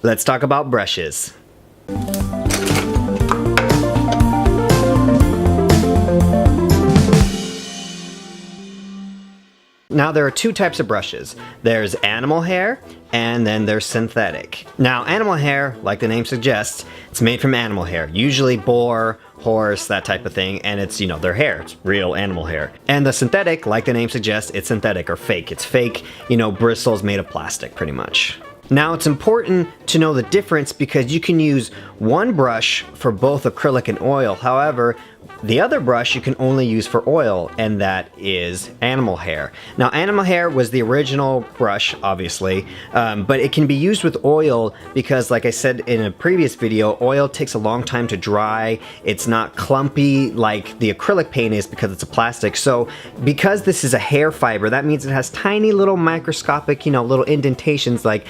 let's talk about brushes. Now there are two types of brushes. There's animal hair and then there's synthetic. Now animal hair, like the name suggests, it's made from animal hair, usually boar, horse, that type of thing, and it's, you know, their hair, it's real animal hair. And the synthetic, like the name suggests, it's synthetic or fake. It's fake, you know, bristles made of plastic pretty much. Now it's important to know the difference because you can use one brush for both acrylic and oil. However, the other brush you can only use for oil, and that is animal hair. Now animal hair was the original brush, obviously, but it can be used with oil because, like I said in a previous video, oil takes a long time to dry. It's not clumpy like the acrylic paint is because it's a plastic. So because this is a hair fiber, that means it has tiny little microscopic, you know, little indentations like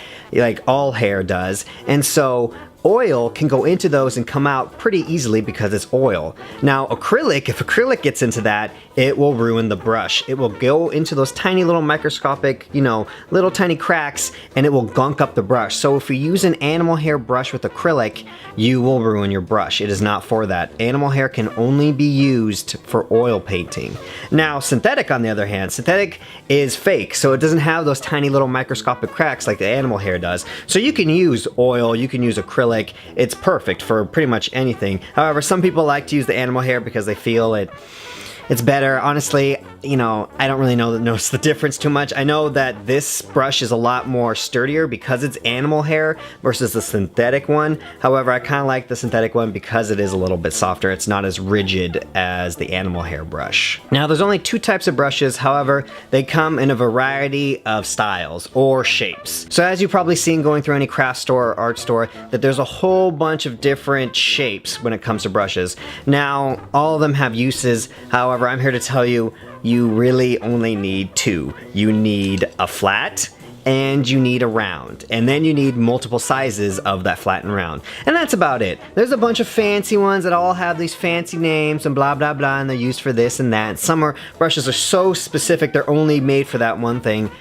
all hair does. And so oil can go into those and come out pretty easily because it's oil. Now acrylic, if acrylic gets into that, it will ruin the brush. It will go into those tiny little microscopic, you know, little tiny cracks, and it will gunk up the brush. So if you use an animal hair brush with acrylic, you will ruin your brush. It is not for that. Animal hair can only be used for oil painting. Now synthetic, on the other hand, synthetic is fake, so it doesn't have those tiny little microscopic cracks like the animal hair does. So you can use oil, you can use acrylic. It's perfect for pretty much anything. However, some people like to use the animal hair because they feel it's better. Honestly, you know, I don't really notice the difference too much. I know that this brush is a lot more sturdier because it's animal hair versus the synthetic one. However, I kind of like the synthetic one because it is a little bit softer. It's not as rigid as the animal hair brush. Now, there's only two types of brushes. However, they come in a variety of styles or shapes. So as you've probably seen going through any craft store or art store, that there's a whole bunch of different shapes when it comes to brushes. Now, all of them have uses. However, I'm here to tell you, you really only need two. You need a flat and you need a round, and then you need multiple sizes of that flat and round, and that's about it. There's a bunch of fancy ones that all have these fancy names and blah blah blah, and they're used for this and that. Some brushes are so specific they're only made for that one thing.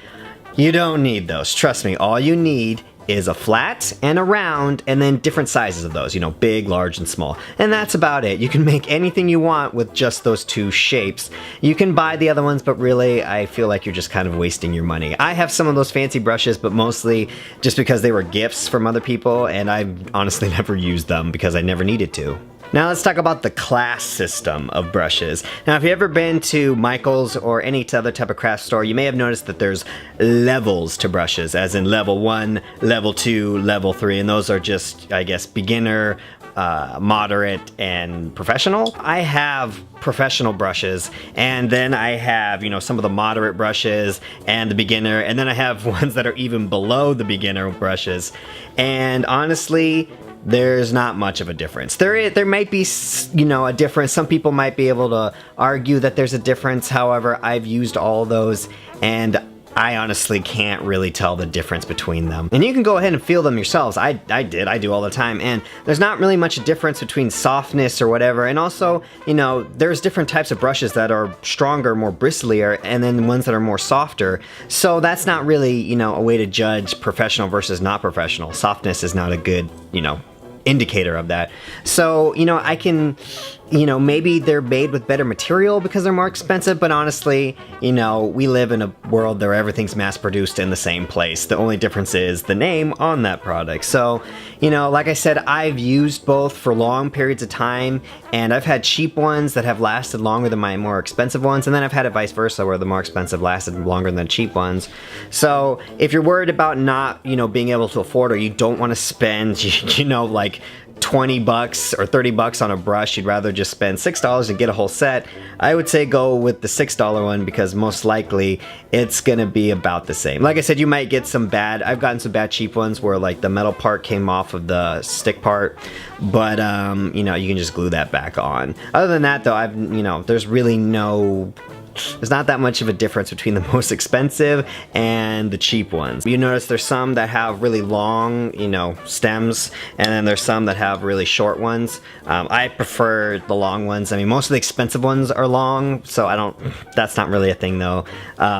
You don't need those, trust me. All you need is a flat and a round, and then different sizes of those, you know, big, large, and small. And that's about it. You can make anything you want with just those two shapes. You can buy the other ones, but really, I feel like you're just kind of wasting your money. I have some of those fancy brushes, but mostly just because they were gifts from other people, and I've honestly never used them because I never needed to. Now let's talk about the class system of brushes. Now if you've ever been to Michael's or any other type of craft store, you may have noticed that there's levels to brushes, as in level 1, level 2, level 3, and those are just, I guess, beginner, moderate, and professional. I have professional brushes, and then I have, you know, some of the moderate brushes and the beginner, and then I have ones that are even below the beginner brushes. And honestly, there's not much of a difference. There might be, you know, a difference. Some people might be able to argue that there's a difference. However, I've used all those, and I honestly can't really tell the difference between them. And you can go ahead and feel them yourselves. I do all the time, and there's not really much difference between softness or whatever. And also, you know, there's different types of brushes that are stronger, more bristlier, and then ones that are more softer. So that's not really, you know, a way to judge professional versus not professional. Softness is not a good, you know, indicator of that. So, you know, I can, you know, maybe they're made with better material because they're more expensive, but honestly, you know, we live in a world where everything's mass produced in the same place. The only difference is the name on that product. So, you know, like I said, I've used both for long periods of time, and I've had cheap ones that have lasted longer than my more expensive ones, and then I've had it vice versa, where the more expensive lasted longer than cheap ones. So if you're worried about not, you know, being able to afford, or you don't want to spend, you know, like 20 bucks or 30 bucks on a brush, you'd rather just spend $6 and get a whole set, I would say go with the $6 one, because most likely it's gonna be about the same. Like I said, you might get some bad, I've gotten some bad cheap ones where like the metal part came off of the stick part, but you know, you can just glue that back on. Other than that though, you know, there's really no there's not that much of a difference between the most expensive and the cheap ones. You notice there's some that have really long, you know, stems, and then there's some that have really short ones. I prefer the long ones. I mean, most of the expensive ones are long, so that's not really a thing though.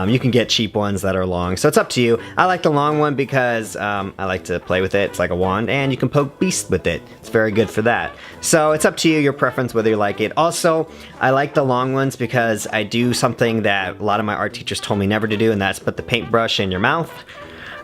You can get cheap ones that are long, so it's up to you. I like the long one because I like to play with it. It's like a wand, and you can poke beasts with it. It's very good for that. So it's up to you, your preference, whether you like it. Also, I like the long ones because I do something that a lot of my art teachers told me never to do, and that's put the paintbrush in your mouth.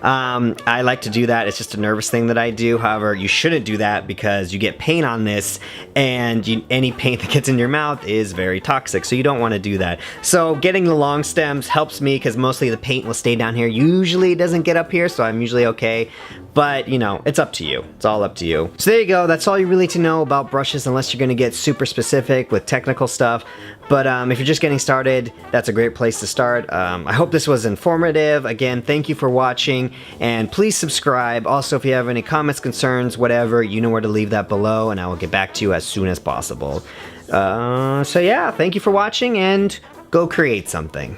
I like to do that. It's just a nervous thing that I do. However, you shouldn't do that because you get paint on this, and any paint that gets in your mouth is very toxic, so you don't want to do that. So getting the long stems helps me because mostly the paint will stay down here. Usually it doesn't get up here, so I'm usually okay. But, you know, it's up to you. It's all up to you. So there you go. That's all you really need to know about brushes, unless you're going to get super specific with technical stuff. But if you're just getting started, that's a great place to start. I hope this was informative. Again, thank you for watching, and please subscribe. Also, if you have any comments, concerns, whatever, you know where to leave that below, and I will get back to you as soon as possible. So yeah, thank you for watching, and go create something.